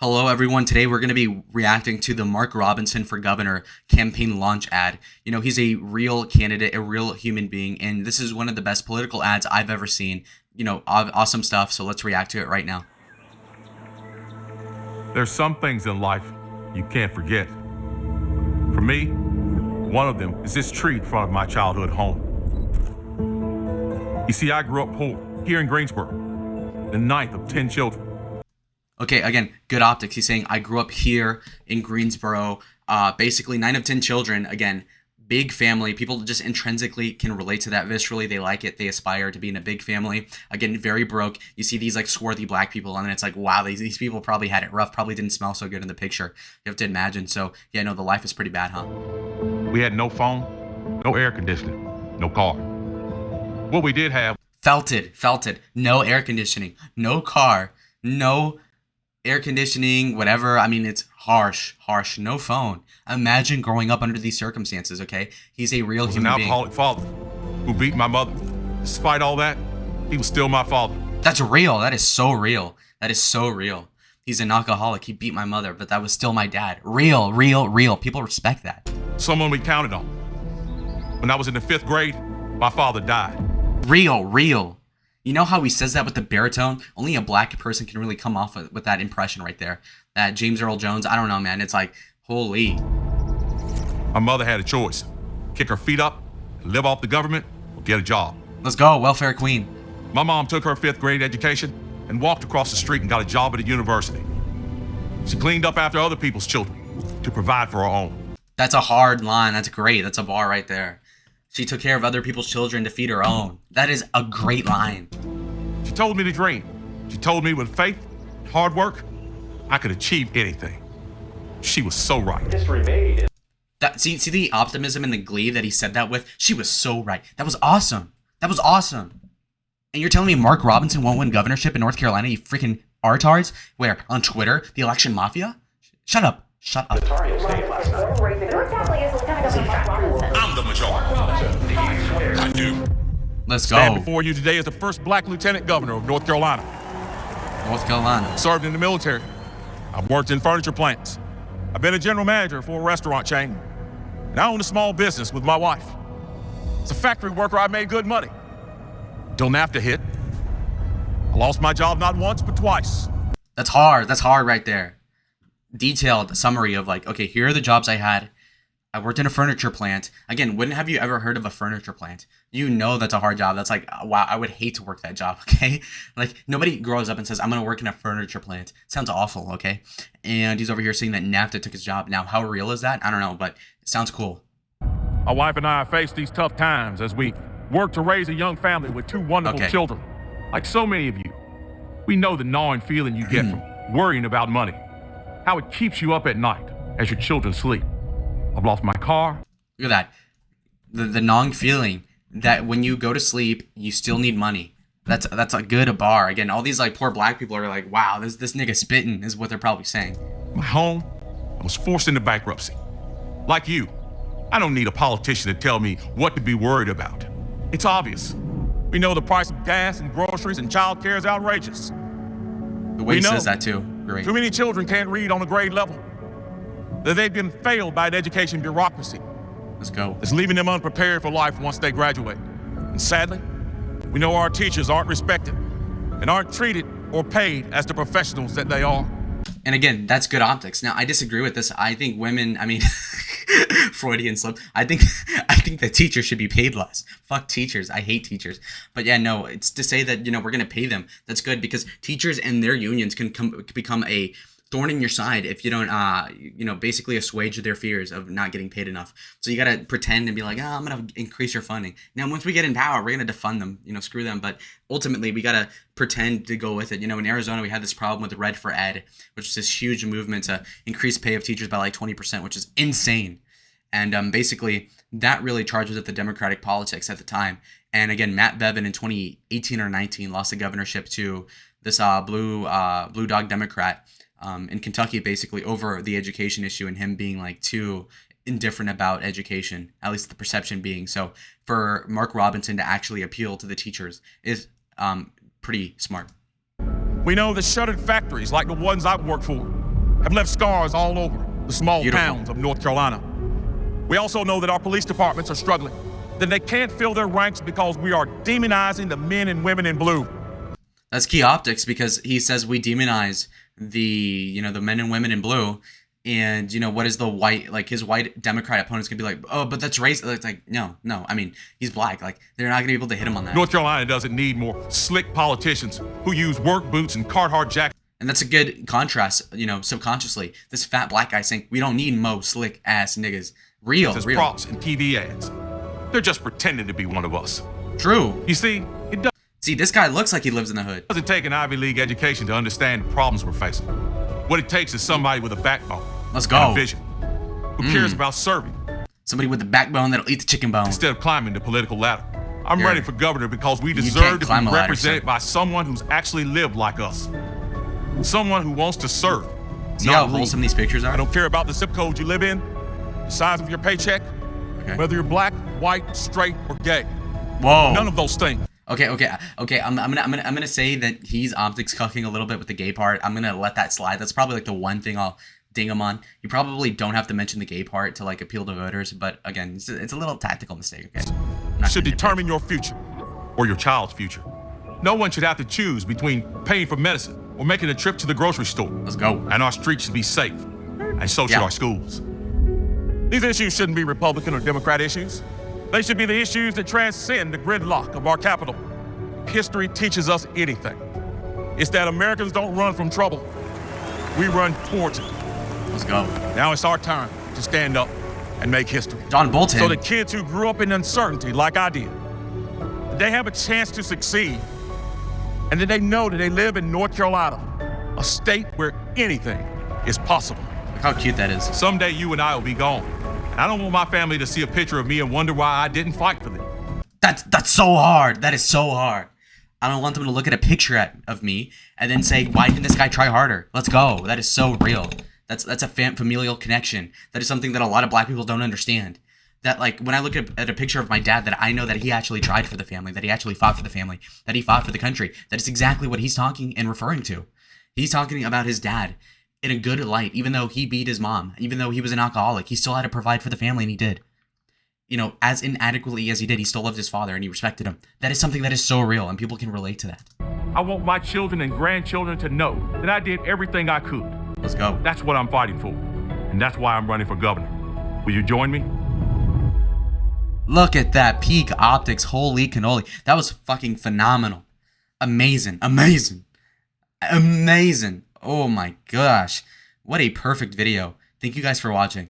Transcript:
Hello, everyone. Today we're going to be reacting to the Mark Robinson for Governor campaign launch ad. You know, he's a real candidate, a real human being, and this is one of the best political ads I've ever seen. You know, awesome stuff. So let's react to it right now. There's some things in life you can't forget. For me, one of them is this tree in front of my childhood home. You see, I grew up poor here in Greensboro, the ninth of 10 children. Okay, again, good optics. He's saying, I grew up here in Greensboro, basically 9 of 10 children. Again, big family. People just intrinsically can relate to that viscerally. They like it. They aspire to be in a big family. Again, very broke. You see these like swarthy black people, and then it's like, wow, these people probably had it rough, probably didn't smell so good in the picture. You have to imagine. So, yeah, no, the life is pretty bad, huh? We had no phone, no air conditioning, no car. What we did have... Felt it. No air conditioning, no car, no air conditioning, whatever. I mean, it's harsh. No phone. Imagine growing up under these circumstances, okay? He's a real human being. An alcoholic father who beat my mother. Despite all that, he was still my father. That's real. That is so real. He's an alcoholic. He beat my mother, but that was still my dad. Real. People respect that. Someone we counted on. When I was in the 5th grade, my father died. Real. You know how he says that with the baritone? Only a black person can really come off with that impression right there. That James Earl Jones, I don't know, man. It's like, holy. My mother had a choice. Kick her feet up, live off the government, or get a job. Let's go, welfare queen. My mom took her 5th grade education and walked across the street and got a job at a university. She cleaned up after other people's children to provide for her own. That's a hard line. That's great. That's a bar right there. She took care of other people's children to feed her own. That is a great line. She told me to dream. She told me with faith, hard work, I could achieve anything. She was so right. History made. See the optimism and the glee that he said that with? She was so right. That was awesome. And you're telling me Mark Robinson won't win governorship in North Carolina, you freaking artards? Where? On Twitter? The election mafia? Shut up. The Tar Heel stayed last night. I'm the majority. I do. Let's go. Stand before you today as the first black lieutenant governor of North Carolina. Served in the military. I've worked in furniture plants. I've been a general manager for a restaurant chain. And I own a small business with my wife. As a factory worker, I made good money. Until NAFTA hit. I lost my job not once, but twice. That's hard right there. Detailed summary of like, okay, here are the jobs I had. I worked in a furniture plant. Again, have you ever heard of a furniture plant? You know that's a hard job. That's like, wow, I would hate to work that job, okay? Like, nobody grows up and says, I'm going to work in a furniture plant. Sounds awful, okay? And he's over here saying that NAFTA took his job. Now, how real is that? I don't know, but it sounds cool. My wife and I have faced these tough times as we work to raise a young family with 2 wonderful children. Like so many of you, we know the gnawing feeling you get from worrying about money. How it keeps you up at night as your children sleep. I've lost my car. Look at that. The gnawing feeling that when you go to sleep, you still need money. That's a good bar. Again, all these like poor black people are like, wow, this nigga spitting is what they're probably saying. My home, I was forced into bankruptcy. Like you, I don't need a politician to tell me what to be worried about. It's obvious. We know the price of gas and groceries and childcare is outrageous. The way he says that too. Great. Too many children can't read on a grade level. That they've been failed by an education bureaucracy. Let's go. It's leaving them unprepared for life once they graduate. And sadly, we know our teachers aren't respected and aren't treated or paid as the professionals that they are. And again, that's good optics. Now, I disagree with this. I think women, Freudian slip. I think that teachers should be paid less. Fuck teachers. I hate teachers. But yeah, no, it's to say that, we're going to pay them. That's good because teachers and their unions can become a thorn in your side if you don't, basically assuage their fears of not getting paid enough. So you got to pretend and be like, I'm going to increase your funding. Now, once we get in power, we're going to defund them, screw them. But ultimately, we got to pretend to go with it. In Arizona, we had this problem with Red for Ed, which is this huge movement to increase pay of teachers by like 20%, which is insane. And basically, that really charges at the Democratic politics at the time. And again, Matt Bevin in 2018 or 19 lost the governorship to this blue dog Democrat in Kentucky, basically over the education issue and him being like too indifferent about education, at least the perception being. So for Mark Robinson to actually appeal to the teachers is pretty smart. We know that shuttered factories like the ones I've worked for have left scars all over the small Beautiful. towns of North Carolina. We also know that our police departments are struggling, that they can't fill their ranks because we are demonizing the men and women in blue. That's key optics, because he says we demonize the men and women in blue. And, what is the white, like, his white Democrat opponents gonna be like, oh, but that's racist. It's like, no, I mean, he's black. Like, they're not gonna be able to hit him on that. North Carolina doesn't need more slick politicians who use work boots and Carhartt jackets. And that's a good contrast, subconsciously. This fat black guy saying, we don't need mo slick ass niggas. Real. Props and TV ads. They're just pretending to be one of us. True. You see, See, this guy looks like he lives in the hood. doesn't take an Ivy League education to understand the problems we're facing. What it takes is somebody with a backbone. Let's go. And a vision. Who cares about serving? Somebody with the backbone that'll eat the chicken bone. Instead of climbing the political ladder. I'm You're- running for governor because we can't deserve to climb be a ladder, represented sir. by someone who's actually lived like us. Someone who wants to serve. See not how rule. wholesome these pictures are? I don't care about the zip code you live in, the size of your paycheck, Okay. whether you're black, white, straight, or gay. Whoa. None of those things. Okay. I'm gonna say that he's optics cucking a little bit with the gay part. I'm gonna let that slide. That's probably like the one thing I'll ding him on. You probably don't have to mention the gay part to like appeal to voters, but again, it's a little tactical mistake. Okay. I'm not Should gonna nitpick. determine your future or your child's future. No one should have to choose between paying for medicine or making a trip to the grocery store. Let's go. And our streets should be safe, and so should Yeah. our schools. These issues shouldn't be Republican or Democrat issues. They should be the issues that transcend the gridlock of our capital. History teaches us anything. It's that Americans don't run from trouble. We run towards it. Let's go. Now it's our time to stand up and make history. John Bolton. So the kids who grew up in uncertainty like I did, they have a chance to succeed. And that they know that they live in North Carolina, a state where anything is possible. Look how cute that is. Someday you and I will be gone. And I don't want my family to see a picture of me and wonder why I didn't fight for them. That's so hard. That is so hard. I don't want them to look at a picture of me and then say, why didn't this guy try harder? Let's go. That is so real. That's a familial connection. That is something that a lot of black people don't understand. That, like, when I look at a picture of my dad, that I know that he actually tried for the family, that he actually fought for the family, that he fought for the country. That is exactly what he's talking and referring to. He's talking about his dad in a good light, even though he beat his mom, even though he was an alcoholic, he still had to provide for the family, and he did. As inadequately as he did, he still loved his father and he respected him. That is something that is so real, and people can relate to that. I want my children and grandchildren to know that I did everything I could. Let's go. That's what I'm fighting for. And that's why I'm running for governor. Will you join me? Look at that peak optics. Holy cannoli. That was fucking phenomenal. Amazing. Oh my gosh. What a perfect video. Thank you guys for watching.